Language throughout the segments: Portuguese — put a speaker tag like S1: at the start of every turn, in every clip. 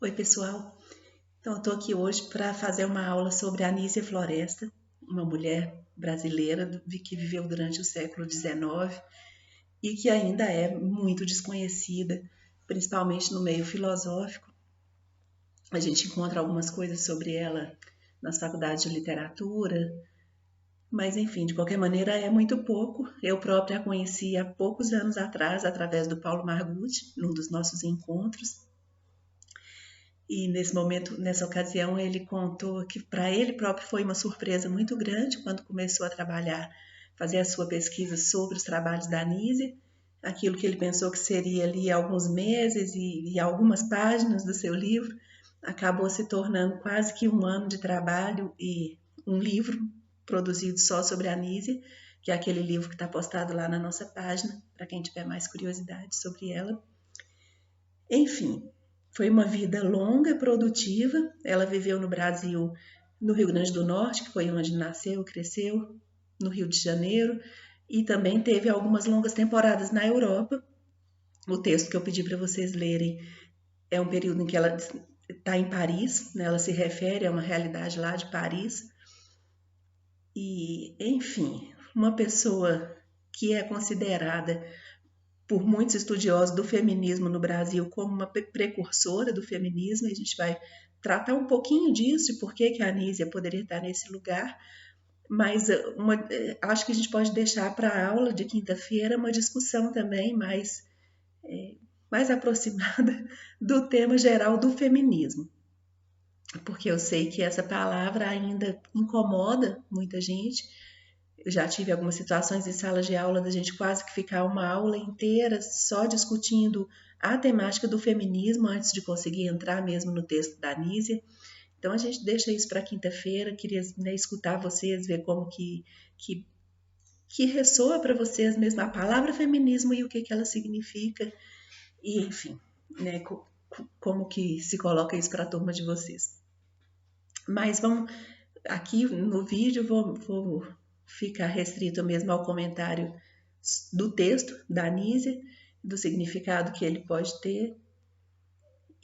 S1: Oi, pessoal. Então, eu estou aqui hoje para fazer uma aula sobre Anísia Floresta, uma mulher brasileira que viveu durante o século XIX e que ainda é muito desconhecida, principalmente no meio filosófico. A gente encontra algumas coisas sobre ela nas faculdades de literatura, mas enfim, de qualquer maneira é muito pouco. Eu própria a conheci há poucos anos atrás, através do Paulo Margutti, num dos nossos encontros. E nesse momento, nessa ocasião, ele contou que para ele próprio foi uma surpresa muito grande quando começou a trabalhar, fazer a sua pesquisa sobre os trabalhos da Anísia, aquilo que ele pensou que seria ali alguns meses e algumas páginas do seu livro, acabou se tornando quase que um ano de trabalho e um livro produzido só sobre a Anísia, que é aquele livro que está postado lá na nossa página, para quem tiver mais curiosidade sobre ela. Enfim, foi uma vida longa, produtiva. Ela viveu no Brasil, no Rio Grande do Norte, que foi onde nasceu, cresceu, no Rio de Janeiro, e também teve algumas longas temporadas na Europa. O texto que eu pedi para vocês lerem é um período em que ela está em Paris, né? Ela se refere a uma realidade lá de Paris. E, enfim, uma pessoa que é considerada por muitos estudiosos do feminismo no Brasil como uma precursora do feminismo, e a gente vai tratar um pouquinho disso, de por que a Anísia poderia estar nesse lugar, mas acho que a gente pode deixar para a aula de quinta-feira uma discussão também mais aproximada do tema geral do feminismo, porque eu sei que essa palavra ainda incomoda muita gente. Eu já tive algumas situações em sala de aula da gente quase que ficar uma aula inteira só discutindo a temática do feminismo antes de conseguir entrar mesmo no texto da Anísia. Então a gente deixa isso para quinta-feira, queria, né, escutar vocês, ver como que ressoa para vocês mesmo a palavra feminismo e o que ela significa, e enfim, né, como que se coloca isso para a turma de vocês. Mas vamos, aqui no vídeo vou ficar restrito mesmo ao comentário do texto da Anísia, do significado que ele pode ter,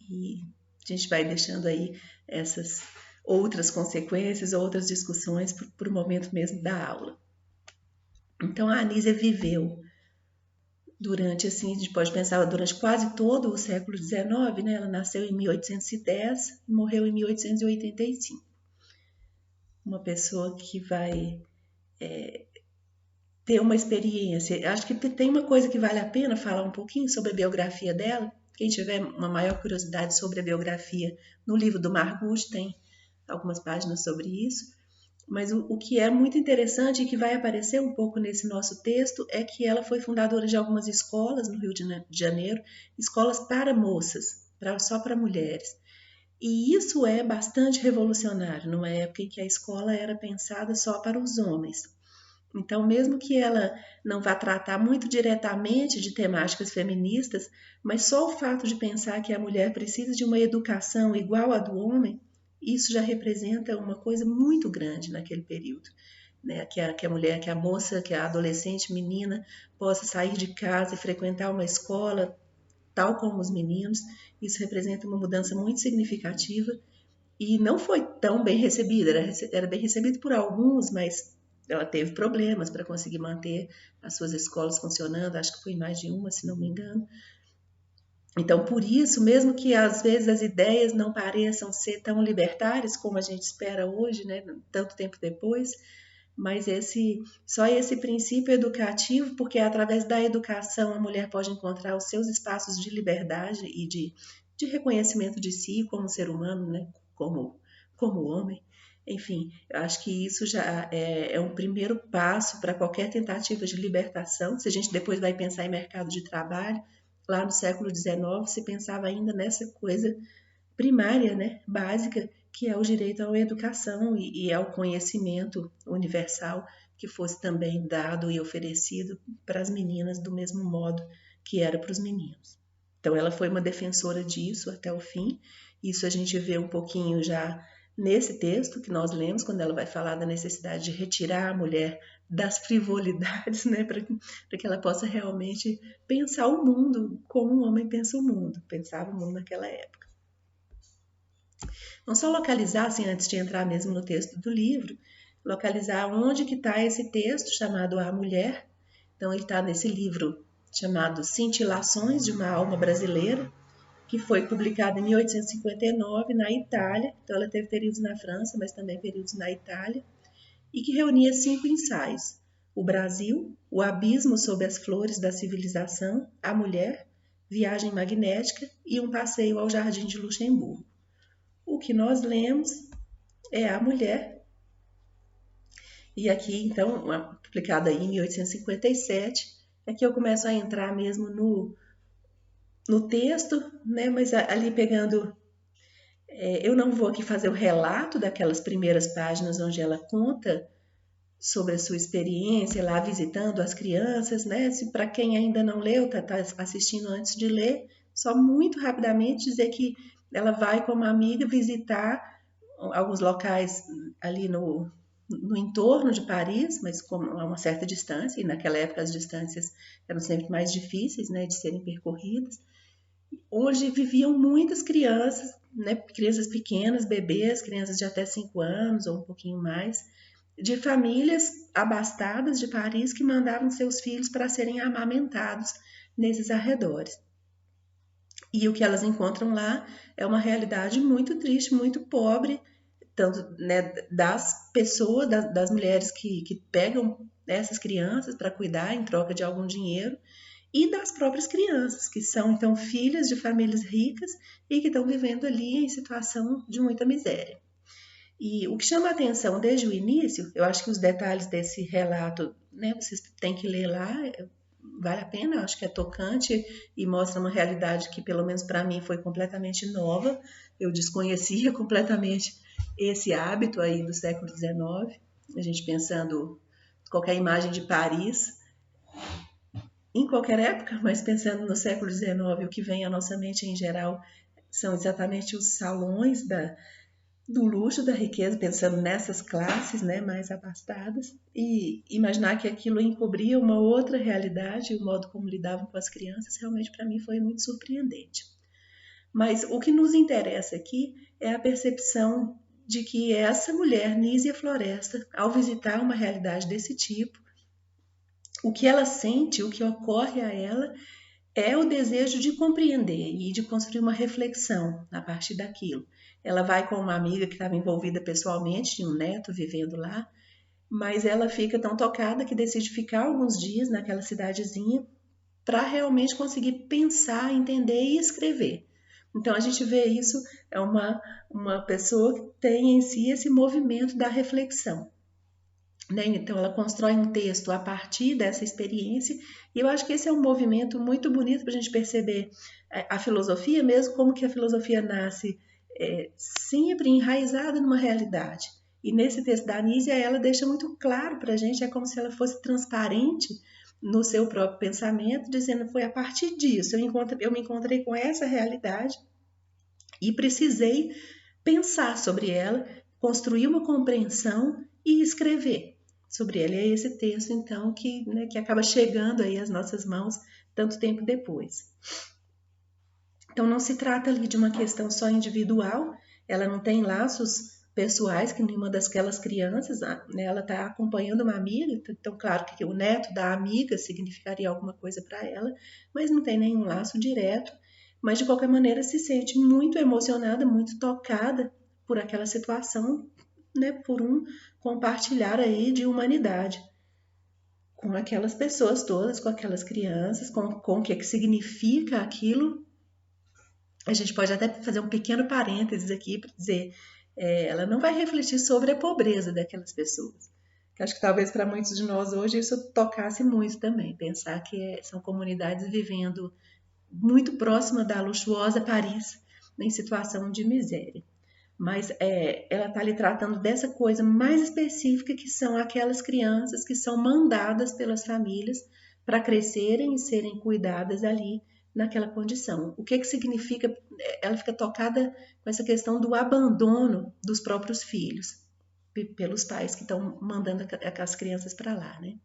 S1: e a gente vai deixando aí essas outras consequências, outras discussões para o momento mesmo da aula. Então a Anísia viveu durante, assim, a gente pode pensar, durante quase todo o século XIX, né? Ela nasceu em 1810 e morreu em 1885. Uma pessoa que vai ter uma experiência. Acho que tem uma coisa que vale a pena falar um pouquinho sobre a biografia dela. Quem tiver uma maior curiosidade sobre a biografia, no livro do Margutti tem algumas páginas sobre isso. Mas o que é muito interessante e que vai aparecer um pouco nesse nosso texto é que ela foi fundadora de algumas escolas no Rio de Janeiro, escolas para moças, só para mulheres. E isso é bastante revolucionário, numa época em que a escola era pensada só para os homens. Então, mesmo que ela não vá tratar muito diretamente de temáticas feministas, mas só o fato de pensar que a mulher precisa de uma educação igual à do homem, isso já representa uma coisa muito grande naquele período. Né? Que a mulher, que a moça, que a adolescente menina possa sair de casa e frequentar uma escola, tal como os meninos, isso representa uma mudança muito significativa e não foi tão bem recebida, era bem recebida por alguns, mas ela teve problemas para conseguir manter as suas escolas funcionando, acho que foi mais de uma, se não me engano. Então, por isso, mesmo que às vezes as ideias não pareçam ser tão libertárias como a gente espera hoje, né, tanto tempo depois, mas só esse princípio educativo, porque através da educação a mulher pode encontrar os seus espaços de liberdade e de reconhecimento de si como ser humano, né, como homem. Enfim, eu acho que isso já é um primeiro passo para qualquer tentativa de libertação. Se a gente depois vai pensar em mercado de trabalho, lá no século XIX se pensava ainda nessa coisa primária, né, básica, que é o direito à educação e ao conhecimento universal que fosse também dado e oferecido para as meninas do mesmo modo que era para os meninos. Então ela foi uma defensora disso até o fim. Isso a gente vê um pouquinho já nesse texto que nós lemos, quando ela vai falar da necessidade de retirar a mulher das frivolidades, né, para que ela possa realmente pensar o mundo como um homem pensa o mundo, pensava o mundo naquela época. Não só localizar, assim, antes de entrar mesmo no texto do livro, localizar onde que está esse texto chamado A Mulher. Então, ele está nesse livro chamado Cintilações de uma Alma Brasileira, que foi publicado em 1859 na Itália. Então, ela teve períodos na França, mas também períodos na Itália, e que reunia 5 ensaios: o Brasil, o abismo sob as flores da civilização, a mulher, viagem magnética e um passeio ao Jardim de Luxemburgo. O que nós lemos é a mulher, e aqui, então, publicada em 1857, é que eu começo a entrar mesmo no texto, né? Mas ali pegando, eu não vou aqui fazer o relato daquelas primeiras páginas onde ela conta sobre a sua experiência lá visitando as crianças, né? Se para quem ainda não leu, tá assistindo antes de ler, só muito rapidamente dizer que ela vai com uma amiga visitar alguns locais ali no entorno de Paris, mas a uma certa distância, e naquela época as distâncias eram sempre mais difíceis, né, de serem percorridas, onde viviam muitas crianças, né, crianças pequenas, bebês, crianças de até 5 anos ou um pouquinho mais, de famílias abastadas de Paris que mandavam seus filhos para serem amamentados nesses arredores. E o que elas encontram lá é uma realidade muito triste, muito pobre, tanto, né, das pessoas, das mulheres que pegam essas crianças para cuidar em troca de algum dinheiro, e das próprias crianças, que são então filhas de famílias ricas e que estão vivendo ali em situação de muita miséria. E o que chama a atenção desde o início, eu acho que os detalhes desse relato, né, vocês têm que ler lá, vale a pena, acho que é tocante e mostra uma realidade que, pelo menos para mim, foi completamente nova. Eu desconhecia completamente esse hábito aí do século XIX, a gente pensando qualquer imagem de Paris, em qualquer época, mas pensando no século XIX, o que vem à nossa mente em geral são exatamente os salões do luxo, da riqueza, pensando nessas classes, né, mais abastadas, e imaginar que aquilo encobria uma outra realidade, o modo como lidavam com as crianças, realmente para mim foi muito surpreendente. Mas o que nos interessa aqui é a percepção de que essa mulher, Nízia Floresta, ao visitar uma realidade desse tipo, o que ela sente, o que ocorre a ela, é o desejo de compreender e de construir uma reflexão a partir daquilo. Ela vai com uma amiga que estava envolvida pessoalmente, tinha um neto vivendo lá, mas ela fica tão tocada que decide ficar alguns dias naquela cidadezinha para realmente conseguir pensar, entender e escrever. Então a gente vê isso, é uma pessoa que tem em si esse movimento da reflexão. Né? Então, ela constrói um texto a partir dessa experiência, e eu acho que esse é um movimento muito bonito para a gente perceber a filosofia, mesmo como que a filosofia nasce sempre enraizada numa realidade. E nesse texto da Anísia, ela deixa muito claro para a gente, é como se ela fosse transparente no seu próprio pensamento, dizendo foi a partir disso, eu me encontrei com essa realidade e precisei pensar sobre ela, construir uma compreensão e escrever sobre ele. É esse texto, então, que acaba chegando aí às nossas mãos tanto tempo depois. Então, não se trata ali de uma questão só individual, ela não tem laços pessoais que nenhuma daquelas crianças, né, ela está acompanhando uma amiga, então, claro que o neto da amiga significaria alguma coisa para ela, mas não tem nenhum laço direto, mas de qualquer maneira se sente muito emocionada, muito tocada por aquela situação, né, por um compartilhar aí de humanidade com aquelas pessoas todas, com aquelas crianças, com o que significa aquilo. A gente pode até fazer um pequeno parênteses aqui para dizer, ela não vai refletir sobre a pobreza daquelas pessoas. Que acho que talvez para muitos de nós hoje isso tocasse muito também, pensar que são comunidades vivendo muito próxima da luxuosa Paris, em situação de miséria. Mas ela está ali tratando dessa coisa mais específica, que são aquelas crianças que são mandadas pelas famílias para crescerem e serem cuidadas ali naquela condição. O que significa? Ela fica tocada com essa questão do abandono dos próprios filhos pelos pais que estão mandando as crianças para lá, né?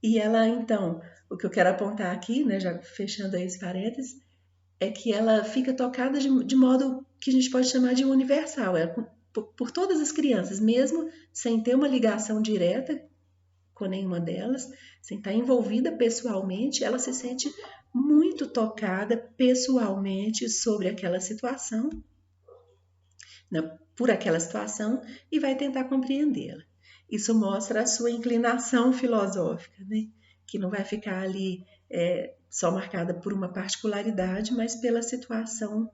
S1: E ela, então, o que eu quero apontar aqui, né, já fechando aí esse parênteses, é que ela fica tocada de modo que a gente pode chamar de universal, por todas as crianças, mesmo sem ter uma ligação direta com nenhuma delas, sem estar envolvida pessoalmente, ela se sente muito tocada pessoalmente sobre aquela situação, né, por aquela situação, e vai tentar compreendê-la. Isso mostra a sua inclinação filosófica, né? Que não vai ficar ali só marcada por uma particularidade, mas pela situação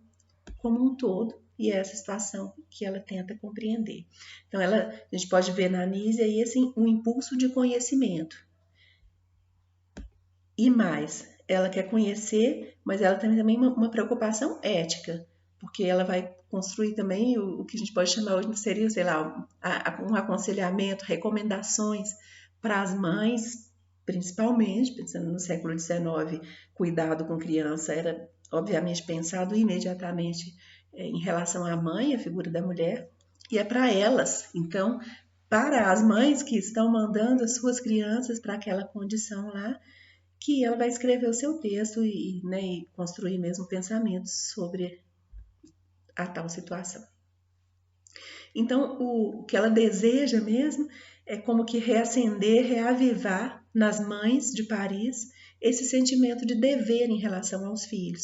S1: como um todo, e é essa situação que ela tenta compreender. Então, a gente pode ver na Anísia aí assim, um impulso de conhecimento. E mais, ela quer conhecer, mas ela tem também uma preocupação ética, porque ela vai construir também o que a gente pode chamar hoje seria, sei lá, um aconselhamento, recomendações para as mães, principalmente, pensando no século XIX, cuidado com criança era obviamente pensado imediatamente em relação à mãe, a figura da mulher, e é para elas. Então, para as mães que estão mandando as suas crianças para aquela condição lá, que ela vai escrever o seu texto né, e construir mesmo pensamentos sobre a tal situação. Então, o que ela deseja mesmo é como que reacender, reavivar nas mães de Paris esse sentimento de dever em relação aos filhos.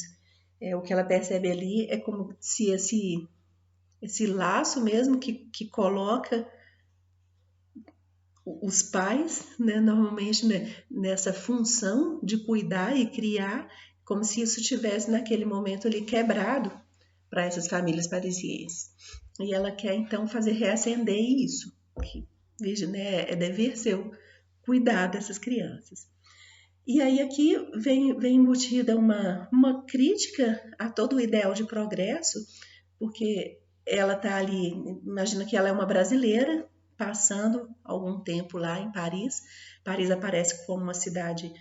S1: O que ela percebe ali é como se esse laço mesmo que coloca os pais, né, normalmente, né, nessa função de cuidar e criar, como se isso tivesse naquele momento ali quebrado para essas famílias parisienses. E ela quer então fazer reacender isso, que, veja, né, é dever seu cuidar dessas crianças. E aí aqui vem embutida uma crítica a todo o ideal de progresso, porque ela está ali, imagina que ela é uma brasileira, passando algum tempo lá em Paris. Paris aparece como uma cidade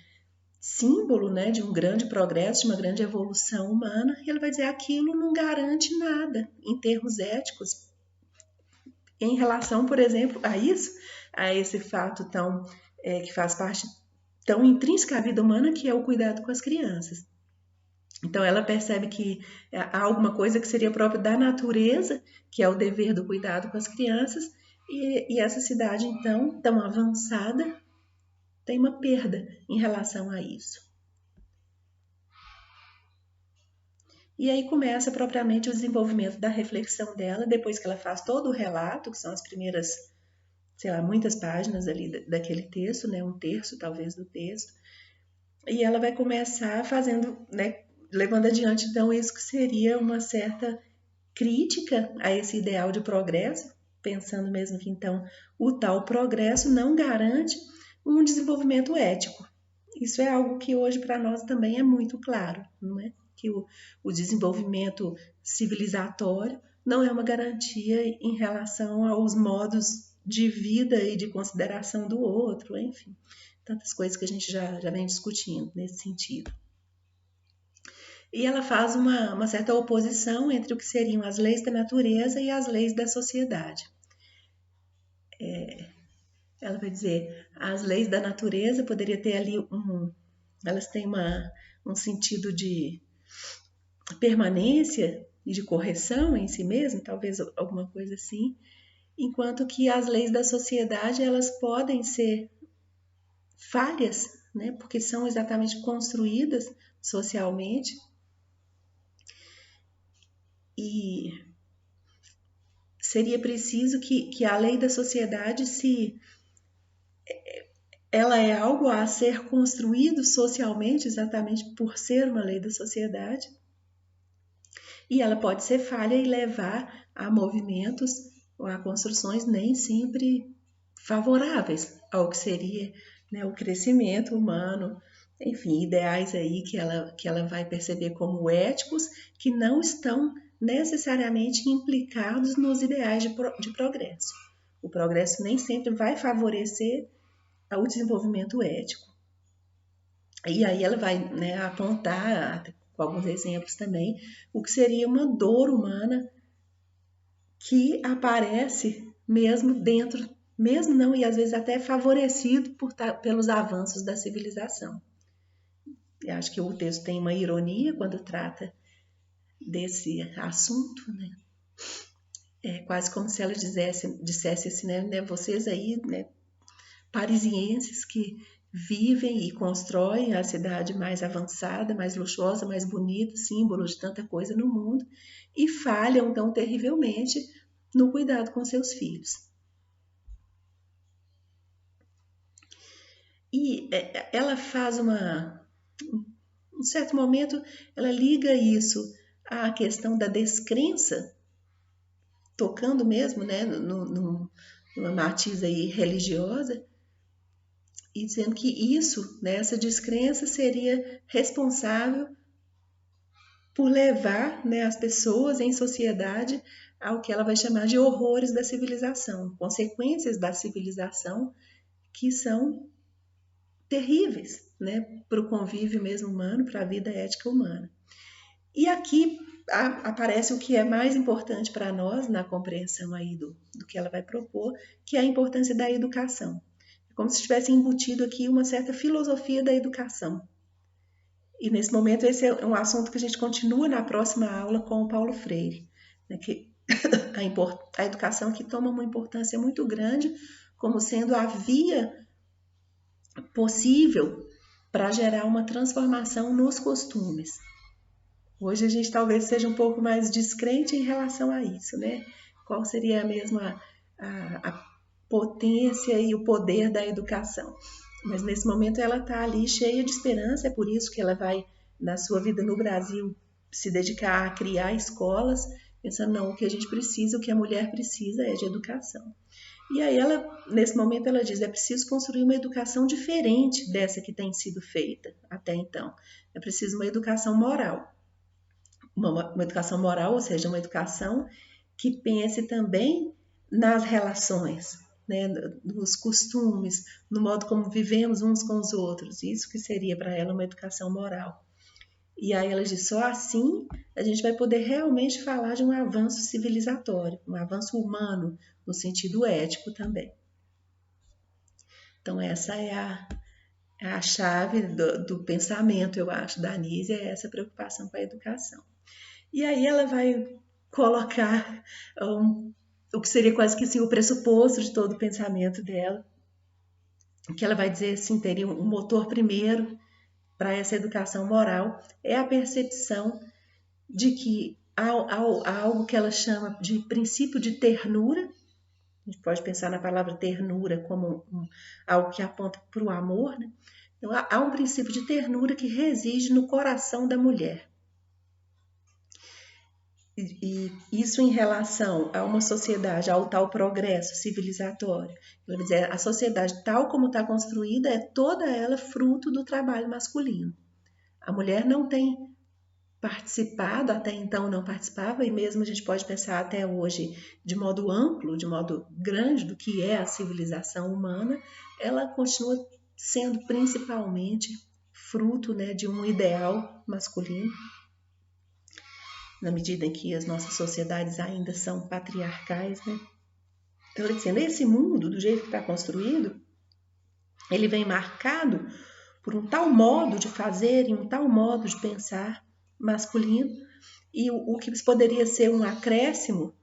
S1: símbolo, né, de um grande progresso, de uma grande evolução humana, e ela vai dizer aquilo não garante nada em termos éticos em relação, por exemplo, a isso, a esse fato tão que faz parte tão intrínseca à vida humana, que é o cuidado com as crianças. Então ela percebe que há alguma coisa que seria própria da natureza, que é o dever do cuidado com as crianças, e essa cidade, então, tão avançada, tem uma perda em relação a isso. E aí começa propriamente o desenvolvimento da reflexão dela, depois que ela faz todo o relato, que são as primeiras, sei lá, muitas páginas ali daquele texto, né, um terço talvez do texto, e ela vai começar fazendo, né, levando adiante então isso que seria uma certa crítica a esse ideal de progresso, pensando mesmo que então o tal progresso não garante um desenvolvimento ético. Isso é algo que hoje para nós também é muito claro, não é? Que o desenvolvimento civilizatório não é uma garantia em relação aos modos de vida e de consideração do outro, enfim, tantas coisas que a gente já vem discutindo nesse sentido. E ela faz uma certa oposição entre o que seriam as leis da natureza e as leis da sociedade. Ela vai dizer, as leis da natureza poderia ter ali elas têm um sentido de permanência e de correção em si mesmo, talvez alguma coisa assim, enquanto que as leis da sociedade elas podem ser falhas, né, porque são exatamente construídas socialmente e seria preciso que a lei da sociedade ela é algo a ser construído socialmente, exatamente por ser uma lei da sociedade, e ela pode ser falha e levar a movimentos ou a construções nem sempre favoráveis ao que seria, né, o crescimento humano, enfim, ideais aí que ela vai perceber como éticos, que não estão necessariamente implicados nos ideais de progresso. O progresso nem sempre vai favorecer o desenvolvimento ético. E aí ela vai, né, apontar, com alguns exemplos também, o que seria uma dor humana que aparece mesmo dentro, mesmo não, e às vezes até favorecido pelos avanços da civilização. Eu acho que o texto tem uma ironia quando trata desse assunto, né? É quase como se ela dissesse assim, né, vocês aí, né, parisienses que vivem e constroem a cidade mais avançada, mais luxuosa, mais bonita, símbolo de tanta coisa no mundo, e falham tão terrivelmente no cuidado com seus filhos. E ela faz um certo momento, ela liga isso à questão da descrença, tocando mesmo, né, numa matiz aí religiosa, e dizendo que isso, né, essa descrença seria responsável por levar, né, as pessoas em sociedade ao que ela vai chamar de horrores da civilização, consequências da civilização que são terríveis, né, para o convívio mesmo humano, para a vida ética humana. E aqui aparece o que é mais importante para nós na compreensão aí do que ela vai propor, que é a importância da educação. É como se tivesse embutido aqui uma certa filosofia da educação. E nesse momento esse é um assunto que a gente continua na próxima aula com o Paulo Freire, né, que a educação aqui toma uma importância muito grande como sendo a via possível para gerar uma transformação nos costumes. Hoje a gente talvez seja um pouco mais descrente em relação a isso, né? Qual seria mesmo a potência e o poder da educação? Mas nesse momento ela está ali cheia de esperança, é por isso que ela vai, na sua vida no Brasil, se dedicar a criar escolas, pensando, não, o que a gente precisa, o que a mulher precisa é de educação. E aí ela, nesse momento, ela diz, é preciso construir uma educação diferente dessa que tem sido feita até então. É preciso uma educação moral. Uma educação moral, ou seja, uma educação que pense também nas relações, né, nos costumes, no modo como vivemos uns com os outros. Isso que seria para ela uma educação moral. E aí ela diz, só assim a gente vai poder realmente falar de um avanço civilizatório, um avanço humano, no sentido ético também. Então essa é a chave do pensamento, eu acho, da Anísia, é essa preocupação com a educação. E aí ela vai colocar o que seria quase que assim, o pressuposto de todo o pensamento dela, que ela vai dizer assim, teria um motor primeiro para essa educação moral, é a percepção de que há algo que ela chama de princípio de ternura. A gente pode pensar na palavra ternura como algo que aponta para o amor, né? Então, há um princípio de ternura que reside no coração da mulher. E isso em relação a uma sociedade, ao tal progresso civilizatório. Quer dizer, a sociedade tal como está construída é toda ela fruto do trabalho masculino. A mulher não tem participado, até então não participava, e mesmo a gente pode pensar até hoje de modo amplo, de modo grande do que é a civilização humana, ela continua sendo principalmente fruto, né, de um ideal masculino, na medida em que as nossas sociedades ainda são patriarcais, né? Então, dizendo, esse mundo, do jeito que está construído, ele vem marcado por um tal modo de fazer e um tal modo de pensar masculino, e o que poderia ser um acréscimo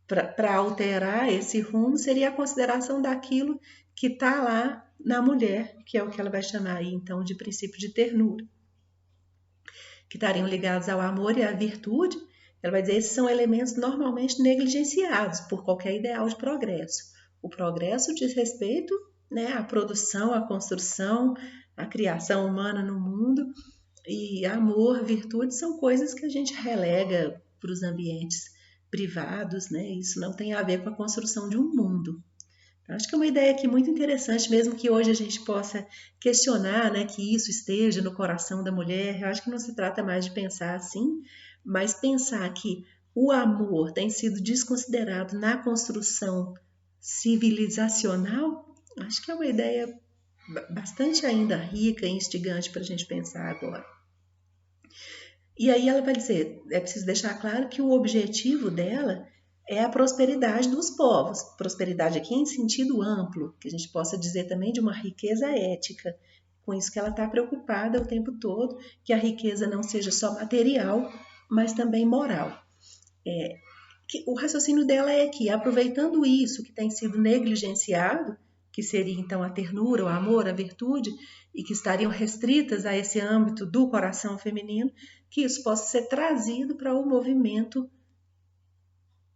S1: para alterar esse rumo seria a consideração daquilo que está lá na mulher, que é o que ela vai chamar aí então de princípio de ternura, que estariam ligados ao amor e à virtude. Ela vai dizer que esses são elementos normalmente negligenciados por qualquer ideal de progresso. O progresso diz respeito, né, à produção, à construção, à criação humana no mundo, e amor, virtude são coisas que a gente relega para os ambientes privados, né? Isso não tem a ver com a construção de um mundo. Então, acho que é uma ideia aqui muito interessante, mesmo que hoje a gente possa questionar, né, que isso esteja no coração da mulher. Eu acho que não se trata mais de pensar assim, mas pensar que o amor tem sido desconsiderado na construção civilizacional, acho que é uma ideia bastante ainda rica e instigante para a gente pensar agora. E aí ela vai dizer, é preciso deixar claro que o objetivo dela é a prosperidade dos povos. Prosperidade aqui em sentido amplo, que a gente possa dizer também de uma riqueza ética. Com isso que ela está preocupada o tempo todo, que a riqueza não seja só material, mas também moral. O raciocínio dela é que, aproveitando isso que tem sido negligenciado, que seria então a ternura, o amor, a virtude, e que estariam restritas a esse âmbito do coração feminino, que isso possa ser trazido para o movimento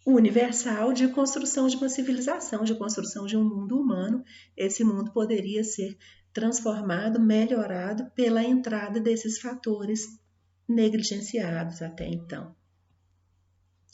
S1: universal de construção de uma civilização, de construção de um mundo humano. Esse mundo poderia ser transformado, melhorado pela entrada desses fatores negligenciados até então.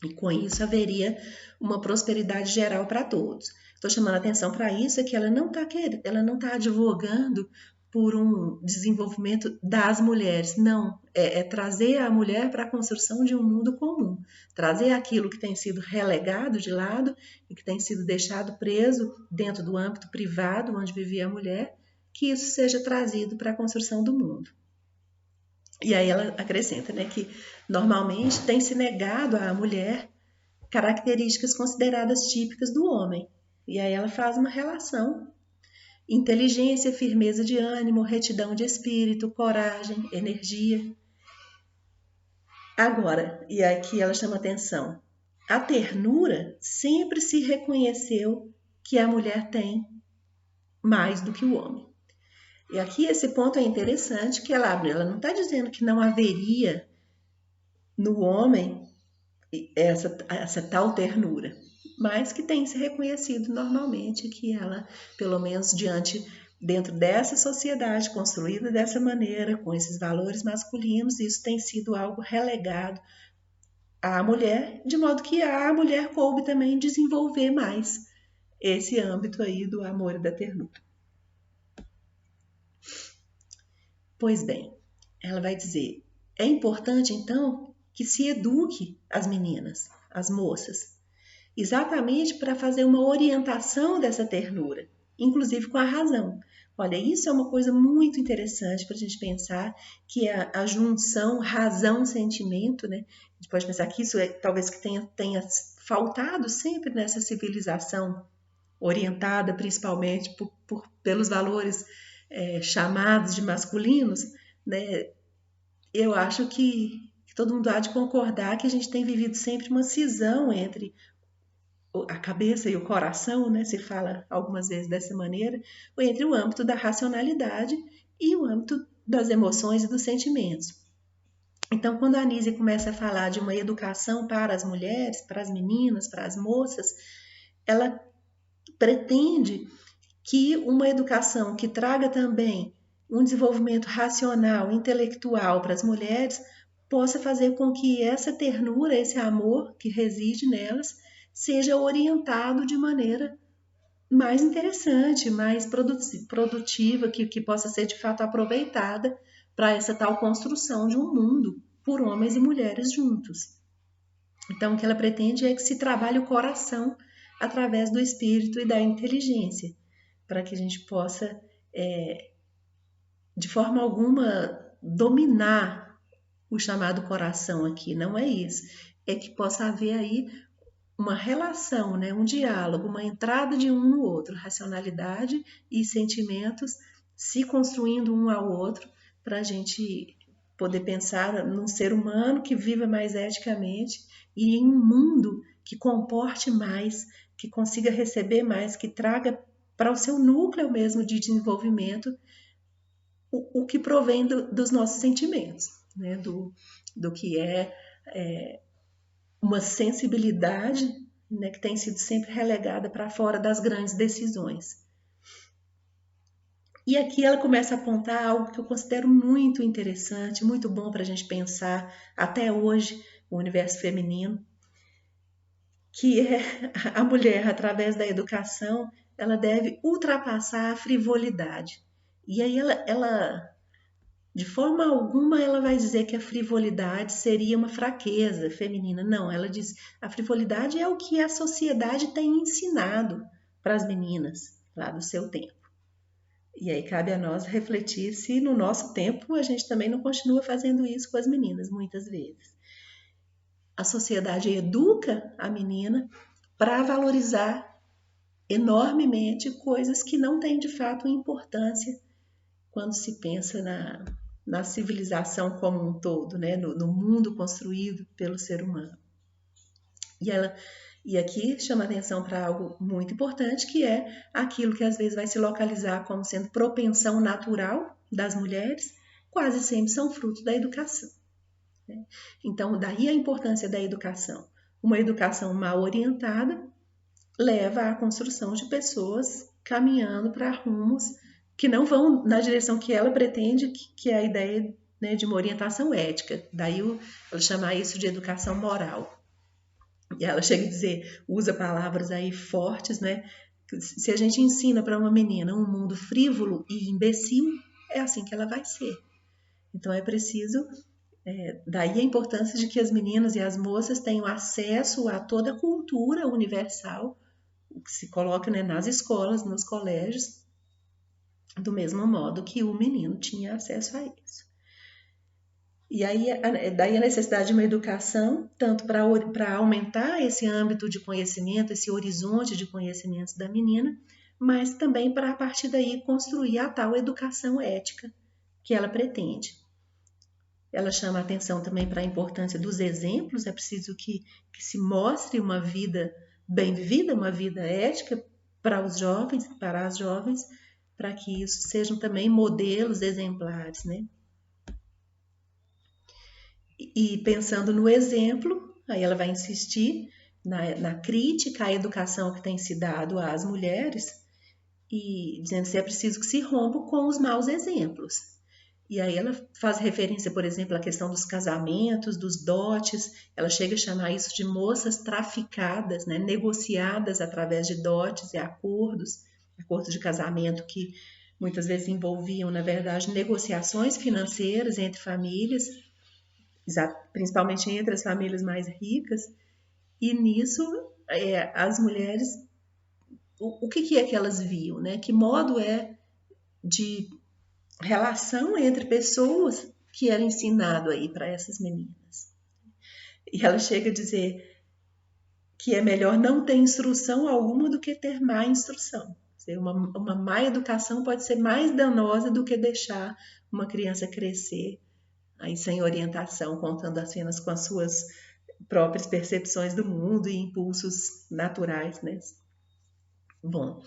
S1: E com isso haveria uma prosperidade geral para todos. Estou chamando a atenção para isso, é que ela não está advogando por um desenvolvimento das mulheres. Não, é trazer a mulher para a construção de um mundo comum. Trazer aquilo que tem sido relegado de lado e que tem sido deixado preso dentro do âmbito privado onde vivia a mulher, que isso seja trazido para a construção do mundo. E aí ela acrescenta, né, que normalmente tem se negado à mulher características consideradas típicas do homem. E aí ela faz uma relação: inteligência, firmeza de ânimo, retidão de espírito, coragem, energia. Agora, e aqui ela chama atenção, a ternura sempre se reconheceu que a mulher tem mais do que o homem. E aqui esse ponto é interessante, que ela não está dizendo que não haveria no homem essa tal ternura, mas que tem se reconhecido normalmente que ela, pelo menos dentro dessa sociedade construída dessa maneira, com esses valores masculinos, isso tem sido algo relegado à mulher, de modo que a mulher coube também desenvolver mais esse âmbito aí do amor e da ternura. Pois bem, ela vai dizer, é importante então que se eduque as meninas, as moças, exatamente para fazer uma orientação dessa ternura, inclusive com a razão. Olha, isso é uma coisa muito interessante para a gente pensar, que é a junção razão-sentimento, né? A gente pode pensar que isso talvez que tenha faltado sempre nessa civilização orientada principalmente pelos valores chamados de masculinos, né? Eu acho que todo mundo há de concordar que a gente tem vivido sempre uma cisão entre a cabeça e o coração, né? Se fala algumas vezes dessa maneira, ou entre o âmbito da racionalidade e o âmbito das emoções e dos sentimentos. Então, quando a Anísia começa a falar de uma educação para as mulheres, para as meninas, para as moças, ela pretende que uma educação que traga também um desenvolvimento racional, intelectual para as mulheres, possa fazer com que essa ternura, esse amor que reside nelas, seja orientado de maneira mais interessante, mais produtiva, que possa ser de fato aproveitada para essa tal construção de um mundo por homens e mulheres juntos. Então, o que ela pretende é que se trabalhe o coração através do espírito e da inteligência, para que a gente possa, de forma alguma, dominar o chamado coração aqui. Não é isso. É que possa haver aí uma relação, né? Um diálogo, uma entrada de um no outro, racionalidade e sentimentos se construindo um ao outro, para a gente poder pensar num ser humano que viva mais eticamente e em um mundo que comporte mais, que consiga receber mais, que traga para o seu núcleo mesmo de desenvolvimento o que provém dos nossos sentimentos, né? Do que é uma sensibilidade, né, que tem sido sempre relegada para fora das grandes decisões. E aqui ela começa a apontar algo que eu considero muito interessante, muito bom para a gente pensar até hoje o universo feminino, que é a mulher, através da educação, ela deve ultrapassar a frivolidade. E aí ela de forma alguma ela vai dizer que a frivolidade seria uma fraqueza feminina. Não, ela diz a frivolidade é o que a sociedade tem ensinado para as meninas lá do seu tempo. E aí cabe a nós refletir se no nosso tempo a gente também não continua fazendo isso com as meninas, muitas vezes. A sociedade educa a menina para valorizar enormemente coisas que não têm de fato importância quando se pensa na civilização como um todo, né? No mundo construído pelo ser humano. E aqui chama atenção para algo muito importante, que é aquilo que às vezes vai se localizar como sendo propensão natural das mulheres, quase sempre são fruto da educação. Né? Então, daí a importância da educação. Uma educação mal orientada leva à construção de pessoas caminhando para rumos que não vão na direção que ela pretende, que é a ideia, né, de uma orientação ética. Daí ela chama isso de educação moral. E ela chega a dizer, usa palavras aí fortes, né? Se a gente ensina para uma menina um mundo frívolo e imbecil, é assim que ela vai ser. Então é preciso, daí a importância de que as meninas e as moças tenham acesso a toda a cultura universal, que se coloca, né, nas escolas, nos colégios, do mesmo modo que o menino tinha acesso a isso. E aí, daí a necessidade de uma educação, tanto para aumentar esse âmbito de conhecimento, esse horizonte de conhecimentos da menina, mas também para, a partir daí, construir a tal educação ética que ela pretende. Ela chama a atenção também para a importância dos exemplos, é preciso que se mostre uma vida bem vivida, uma vida ética para os jovens, para as jovens, para que isso sejam também modelos exemplares, né? E pensando no exemplo, aí ela vai insistir na crítica à educação que tem se dado às mulheres e dizendo que é preciso que se rompa com os maus exemplos. E aí ela faz referência, por exemplo, à questão dos casamentos, dos dotes, ela chega a chamar isso de moças traficadas, né, negociadas através de dotes e acordos de casamento que muitas vezes envolviam, na verdade, negociações financeiras entre famílias, principalmente entre as famílias mais ricas, e nisso as mulheres, o que é que elas viam, né? Que modo é de relação entre pessoas que era ensinado aí para essas meninas. E ela chega a dizer que é melhor não ter instrução alguma do que ter má instrução. Uma má educação pode ser mais danosa do que deixar uma criança crescer aí sem orientação, contando as cenas com as suas próprias percepções do mundo e impulsos naturais, né? Bom,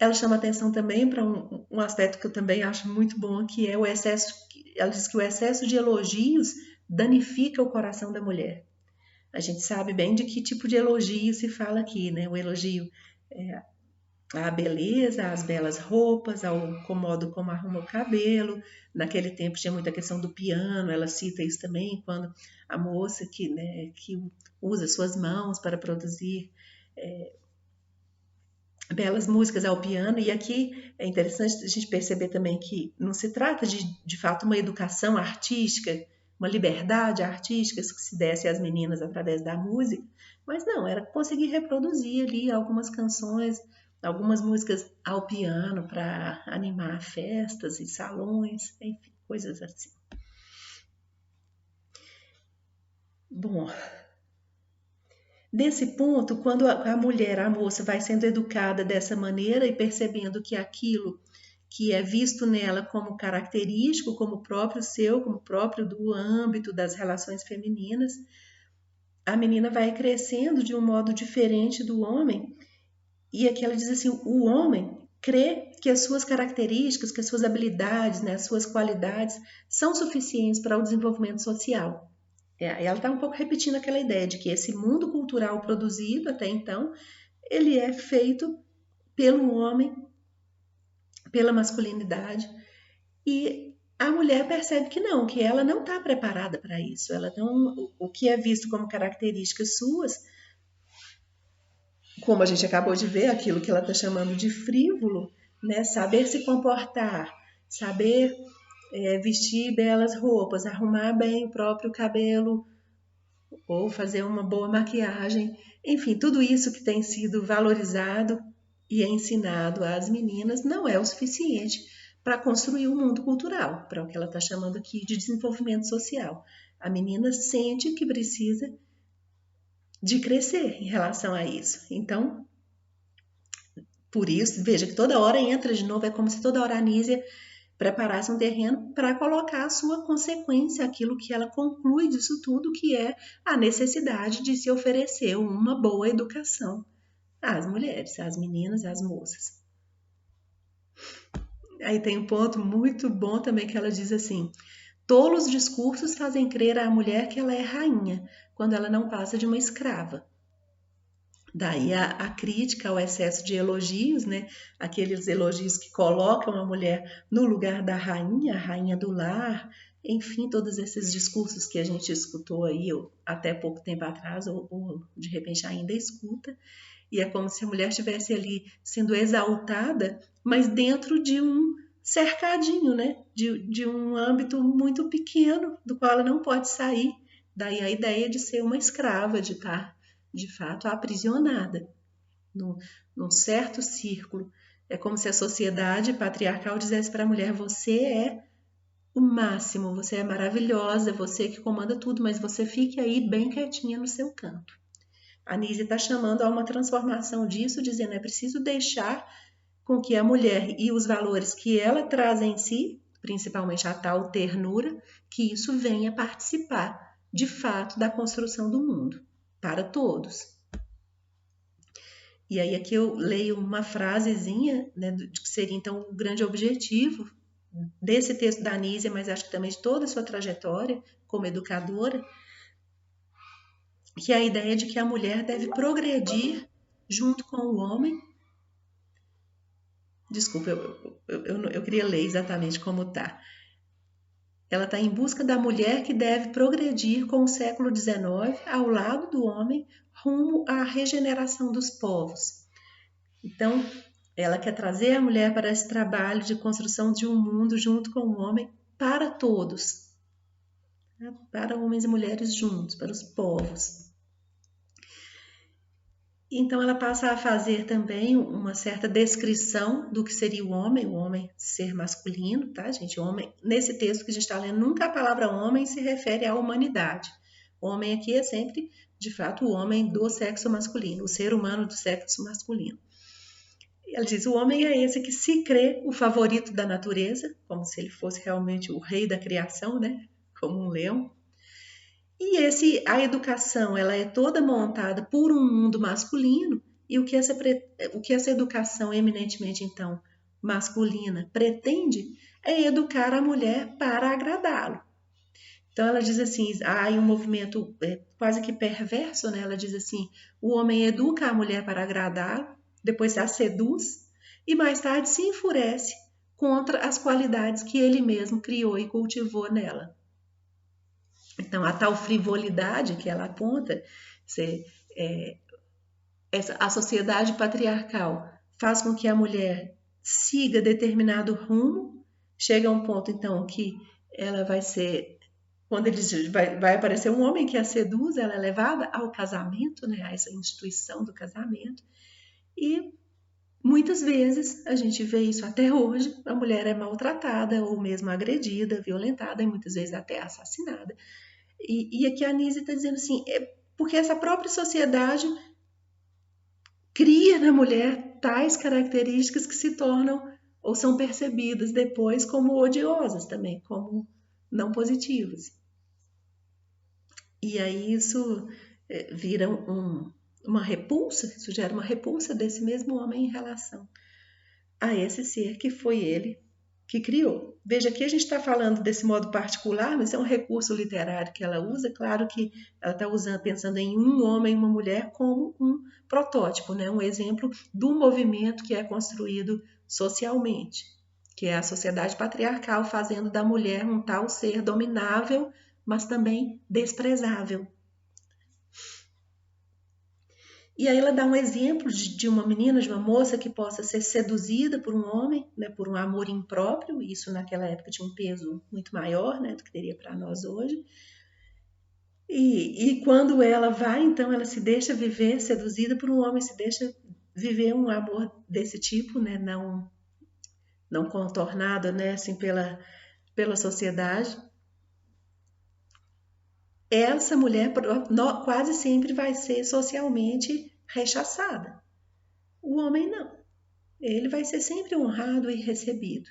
S1: ela chama atenção também para um aspecto que eu também acho muito bom, que é o excesso. Ela diz que o excesso de elogios danifica o coração da mulher. A gente sabe bem de que tipo de elogio se fala aqui, né? O elogio à beleza, às belas roupas, ao modo como arruma o cabelo. Naquele tempo tinha muita questão do piano, ela cita isso também, quando a moça que usa suas mãos para produzir belas músicas ao piano. E aqui é interessante a gente perceber também que não se trata de fato uma educação artística, uma liberdade artística que se desse às meninas através da música, mas não, era conseguir reproduzir ali algumas canções, algumas músicas ao piano para animar festas e salões, enfim, coisas assim. Bom, nesse ponto, quando a mulher, a moça, vai sendo educada dessa maneira e percebendo que aquilo que é visto nela como característico, como próprio seu, como próprio do âmbito das relações femininas, a menina vai crescendo de um modo diferente do homem. E aqui ela diz assim, o homem crê que as suas características, que as suas habilidades, né, as suas qualidades são suficientes para o desenvolvimento social. Ela está um pouco repetindo aquela ideia de que esse mundo cultural produzido até então, ele é feito pelo homem, pela masculinidade, e a mulher percebe que não, que ela não está preparada para isso. Ela não, o que é visto como características suas, como a gente acabou de ver, aquilo que ela está chamando de frívolo, né? Saber se comportar, saber vestir belas roupas, arrumar bem o próprio cabelo, ou fazer uma boa maquiagem, enfim, tudo isso que tem sido valorizado e ensinado às meninas não é o suficiente para construir um mundo cultural, para o que ela está chamando aqui de desenvolvimento social. A menina sente que precisa de crescer em relação a isso. Então, por isso, veja que toda hora entra de novo, é como se toda hora a Anísia preparar-se um terreno para colocar a sua consequência, aquilo que ela conclui disso tudo, que é a necessidade de se oferecer uma boa educação às mulheres, às meninas, às moças. Aí tem um ponto muito bom também que ela diz assim: tolos discursos fazem crer à mulher que ela é rainha, quando ela não passa de uma escrava. Daí a crítica ao excesso de elogios, né? Aqueles elogios que colocam a mulher no lugar da rainha, a rainha do lar, enfim, todos esses discursos que a gente escutou aí até pouco tempo atrás, ou de repente ainda escuta, e é como se a mulher estivesse ali sendo exaltada, mas dentro de um cercadinho, né? De um âmbito muito pequeno, do qual ela não pode sair. Daí a ideia de ser uma escrava, de estar de fato aprisionada num certo círculo. É como se a sociedade patriarcal dissesse para a mulher: você é o máximo, você é maravilhosa, você que comanda tudo, mas você fique aí bem quietinha no seu canto. A Nise está chamando a uma transformação disso, dizendo: é preciso deixar com que a mulher e os valores que ela traz em si, principalmente a tal ternura, que isso venha participar de fato da construção do mundo para todos. E aí aqui eu leio uma frasezinha, né, de que seria então o grande objetivo desse texto da Anísia, mas acho que também de toda a sua trajetória como educadora, que é a ideia de que a mulher deve progredir junto com o homem. Desculpa, eu queria ler exatamente como está. Ela está em busca da mulher que deve progredir com o século XIX ao lado do homem rumo à regeneração dos povos. Então, ela quer trazer a mulher para esse trabalho de construção de um mundo junto com o homem para todos, para homens e mulheres juntos, para os povos. Então, ela passa a fazer também uma certa descrição do que seria o homem ser masculino, tá, gente? O homem, nesse texto que a gente está lendo, nunca a palavra homem se refere à humanidade. O homem aqui é sempre, de fato, o homem do sexo masculino, o ser humano do sexo masculino. Ela diz: o homem é esse que se crê o favorito da natureza, como se ele fosse realmente o rei da criação, né? Como um leão. E a educação, ela é toda montada por um mundo masculino, e o que essa educação eminentemente, então, masculina pretende é educar a mulher para agradá-lo. Então ela diz assim, há um movimento quase que perverso, né? Ela diz assim: o homem educa a mulher para agradá-lo, depois a seduz e mais tarde se enfurece contra as qualidades que ele mesmo criou e cultivou nela. Então, a tal frivolidade que ela aponta, a sociedade patriarcal faz com que a mulher siga determinado rumo, chega a um ponto, então, que ela vai ser, quando vai aparecer um homem que a seduz, ela é levada ao casamento, né, a essa instituição do casamento, e muitas vezes, a gente vê isso até hoje, a mulher é maltratada ou mesmo agredida, violentada e muitas vezes até assassinada. E aqui a Anísia está dizendo assim, porque essa própria sociedade cria na mulher tais características que se tornam ou são percebidas depois como odiosas também, como não positivas. E aí isso vira uma repulsa, isso gera uma repulsa desse mesmo homem em relação a esse ser que foi ele que criou. Veja, aqui a gente está falando desse modo particular, mas é um recurso literário que ela usa. Claro que ela está pensando em um homem e uma mulher como um protótipo, né? Um exemplo do movimento que é construído socialmente, que é a sociedade patriarcal fazendo da mulher um tal ser dominável, mas também desprezável. E aí ela dá um exemplo de uma menina, de uma moça que possa ser seduzida por um homem, né, por um amor impróprio, e isso naquela época tinha um peso muito maior, né, do que teria para nós hoje. E quando ela vai, então, ela se deixa viver seduzida por um homem, se deixa viver um amor desse tipo, né, não contornado, né, assim, pela sociedade. Essa mulher quase sempre vai ser socialmente rechaçada. O homem não. Ele vai ser sempre honrado e recebido.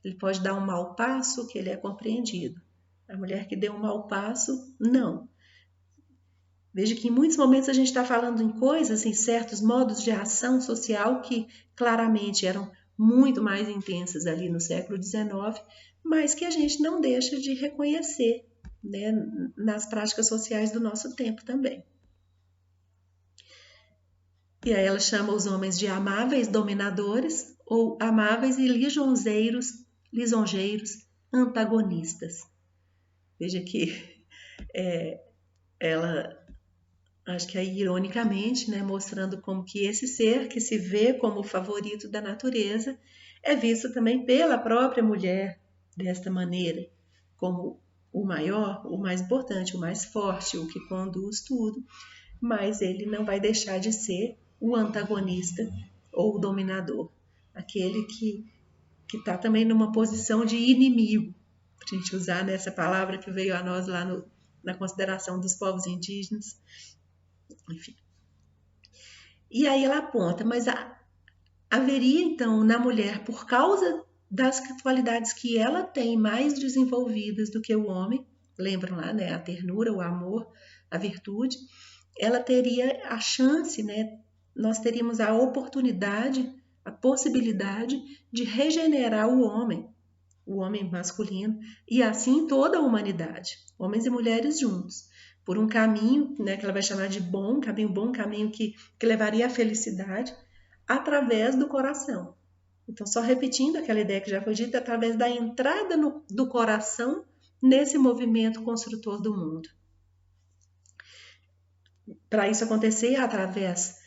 S1: Ele pode dar um mau passo que ele é compreendido. A mulher que deu um mau passo, não. Veja que em muitos momentos a gente está falando em coisas, em certos modos de ação social que claramente eram muito mais intensas ali no século XIX, mas que a gente não deixa de reconhecer, né, nas práticas sociais do nosso tempo também. E aí ela chama os homens de amáveis dominadores ou amáveis e lisonjeiros antagonistas. Veja que ela, acho que aí ironicamente, né, mostrando como que esse ser que se vê como o favorito da natureza é visto também pela própria mulher desta maneira, como o maior, o mais importante, o mais forte, o que conduz tudo, mas ele não vai deixar de ser o antagonista ou o dominador, aquele que está também numa posição de inimigo, para a gente usar nessa palavra que veio a nós lá na consideração dos povos indígenas, enfim. E aí ela aponta, mas haveria então na mulher, por causa das qualidades que ela tem mais desenvolvidas do que o homem, lembram lá, né, a ternura, o amor, a virtude, ela teria a chance, né, nós teríamos a oportunidade, a possibilidade de regenerar o homem masculino, e assim toda a humanidade, homens e mulheres juntos, por um caminho, né, que ela vai chamar de bom, caminho que levaria à felicidade, através do coração. Então, só repetindo aquela ideia que já foi dita, através da entrada do coração nesse movimento construtor do mundo. Para isso acontecer, através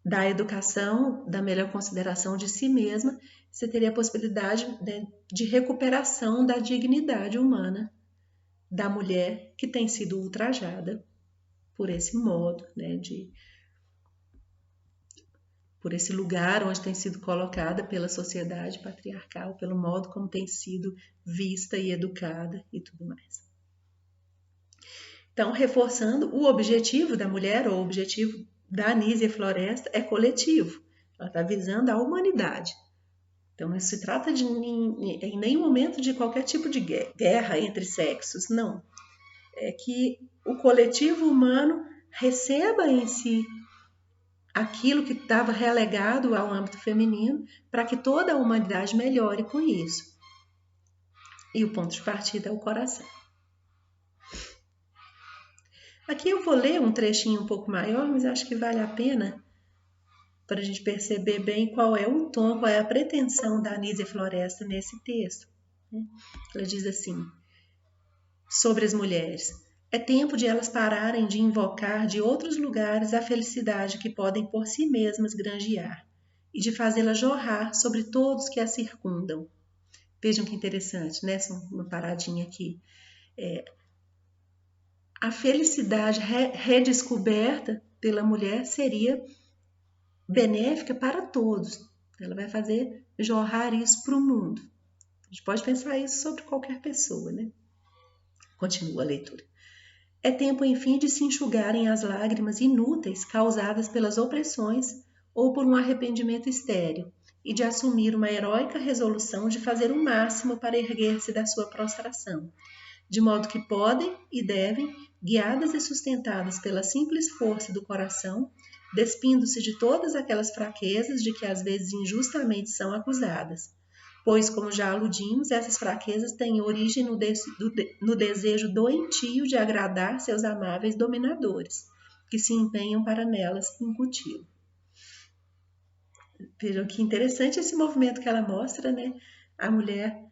S1: da educação, da melhor consideração de si mesma, você teria a possibilidade, né, de recuperação da dignidade humana da mulher que tem sido ultrajada por esse modo, né, por esse lugar onde tem sido colocada pela sociedade patriarcal, pelo modo como tem sido vista e educada e tudo mais. Então, reforçando, o objetivo da mulher, ou o objetivo da Anísia Floresta é coletivo. Ela está visando a humanidade. Então, não se trata de, em nenhum momento, de qualquer tipo de guerra entre sexos, não. É que o coletivo humano receba em si aquilo que estava relegado ao âmbito feminino, para que toda a humanidade melhore com isso. E o ponto de partida é o coração. Aqui eu vou ler um trechinho um pouco maior, mas acho que vale a pena para a gente perceber bem qual é o tom, qual é a pretensão da Anísia Floresta nesse texto. Ela diz assim, sobre as mulheres: é tempo de elas pararem de invocar de outros lugares a felicidade que podem por si mesmas granjear e de fazê-la jorrar sobre todos que a circundam. Vejam que interessante, né? Uma paradinha aqui. A felicidade redescoberta pela mulher seria benéfica para todos. Ela vai fazer jorrar isso para o mundo. A gente pode pensar isso sobre qualquer pessoa, né? Continua a leitura. É tempo, enfim, de se enxugarem as lágrimas inúteis causadas pelas opressões ou por um arrependimento estéril e de assumir uma heróica resolução de fazer o máximo para erguer-se da sua prostração, de modo que podem e devem, guiadas e sustentadas pela simples força do coração, despindo-se de todas aquelas fraquezas de que às vezes injustamente são acusadas, pois, como já aludimos, essas fraquezas têm origem no desejo doentio de agradar seus amáveis dominadores, que se empenham para nelas incuti-lo. Vejam que interessante esse movimento que ela mostra, né? A mulher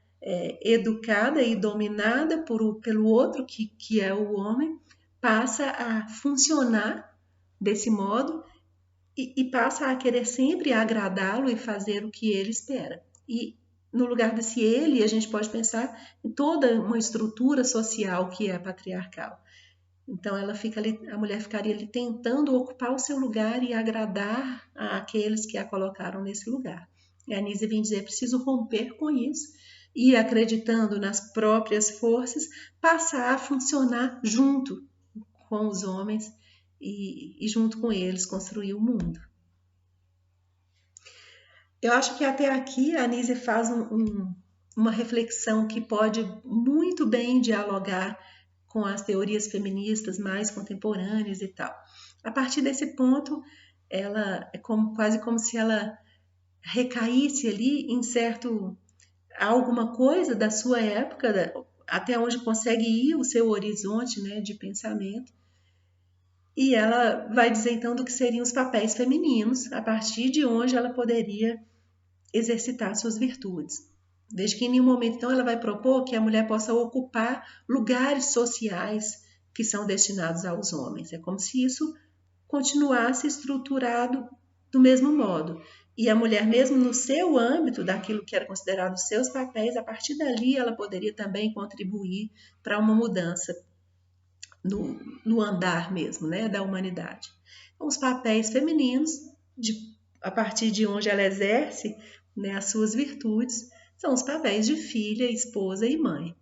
S1: educada e dominada pelo outro, que é o homem, passa a funcionar desse modo e passa a querer sempre agradá-lo e fazer o que ele espera. E no lugar desse ele, a gente pode pensar em toda uma estrutura social que é patriarcal. Então a mulher ficaria ali tentando ocupar o seu lugar e agradar àqueles que a colocaram nesse lugar. E a Anísia vem dizer, preciso romper com isso e, acreditando nas próprias forças, passar a funcionar junto com os homens e junto com eles construir o mundo. Eu acho que até aqui a Anísia faz uma reflexão que pode muito bem dialogar com as teorias feministas mais contemporâneas e tal. A partir desse ponto, ela é quase como se ela recaísse ali em alguma coisa da sua época, até onde consegue ir o seu horizonte, né, de pensamento. E ela vai dizer então do que seriam os papéis femininos, a partir de onde ela poderia exercitar suas virtudes. Desde que em nenhum momento então ela vai propor que a mulher possa ocupar lugares sociais que são destinados aos homens. É como se isso continuasse estruturado do mesmo modo. E a mulher, mesmo no seu âmbito, daquilo que era considerado os seus papéis, a partir dali ela poderia também contribuir para uma mudança no andar mesmo, né, da humanidade. Então, os papéis femininos, a partir de onde ela exerce, né, as suas virtudes, são os papéis de filha, esposa e mãe.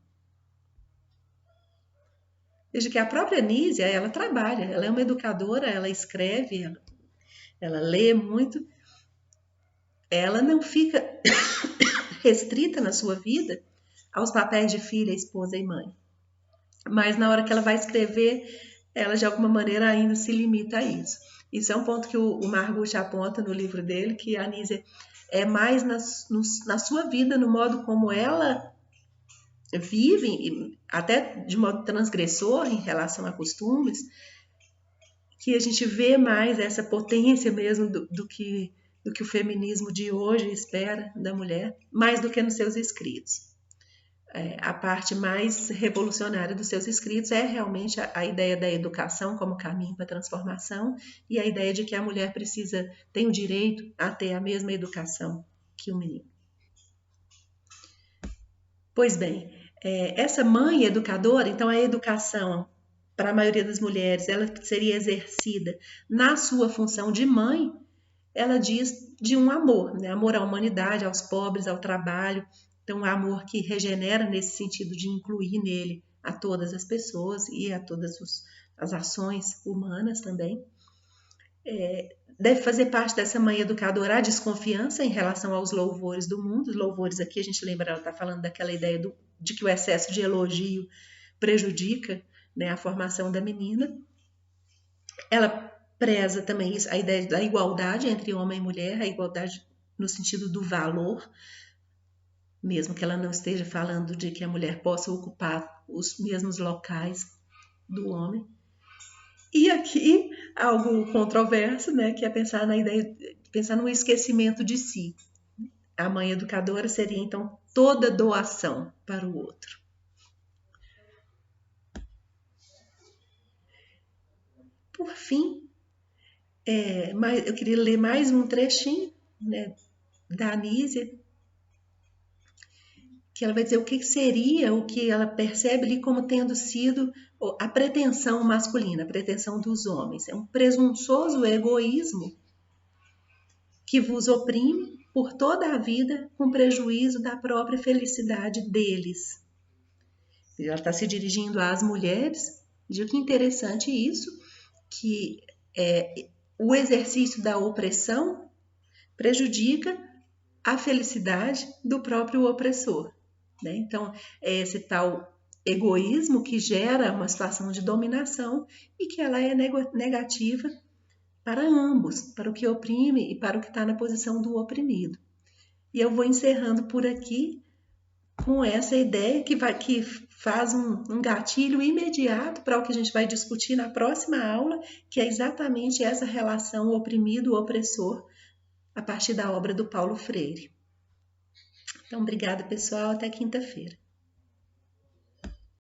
S1: Veja que a própria Nísia, ela trabalha, ela é uma educadora, ela escreve, ela lê muito, ela não fica restrita na sua vida aos papéis de filha, esposa e mãe. Mas na hora que ela vai escrever, ela de alguma maneira ainda se limita a isso. Isso é um ponto que o Marguch aponta no livro dele, que a Nísia é mais na sua vida, no modo como ela vive, até de modo transgressor em relação a costumes, que a gente vê mais essa potência mesmo do que o feminismo de hoje espera da mulher, mais do que nos seus escritos. A parte mais revolucionária dos seus escritos é realmente a ideia da educação como caminho para a transformação e a ideia de que a mulher tem o direito a ter a mesma educação que o menino. Pois bem, essa mãe educadora, então a educação para a maioria das mulheres, ela seria exercida na sua função de mãe, ela diz de um amor, né? Amor à humanidade, aos pobres, ao trabalho. Então, um amor que regenera nesse sentido de incluir nele a todas as pessoas e a todas as ações humanas também. Deve fazer parte dessa mãe educadora a desconfiança em relação aos louvores do mundo. Os louvores aqui, a gente lembra, ela está falando daquela ideia de que o excesso de elogio prejudica, né, a formação da menina. Ela preza também isso, a ideia da igualdade entre homem e mulher, a igualdade no sentido do valor, mesmo que ela não esteja falando de que a mulher possa ocupar os mesmos locais do homem. E aqui, algo controverso, né, que é pensar na ideia, pensar no esquecimento de si. A mãe educadora seria, então, toda doação para o outro. Por fim, eu queria ler mais um trechinho, né, da Anísia, que ela vai dizer o que seria o que ela percebe ali como tendo sido a pretensão masculina, a pretensão dos homens. É um presunçoso egoísmo que vos oprime por toda a vida com prejuízo da própria felicidade deles. Ela está se dirigindo às mulheres. Veja que interessante isso, que o exercício da opressão prejudica a felicidade do próprio opressor. Né? Então, é esse tal egoísmo que gera uma situação de dominação e que ela é negativa para ambos, para o que oprime e para o que está na posição do oprimido. E eu vou encerrando por aqui com essa ideia que faz um gatilho imediato para o que a gente vai discutir na próxima aula, que é exatamente essa relação oprimido-opressor a partir da obra do Paulo Freire. Então, obrigada, pessoal. Até quinta-feira.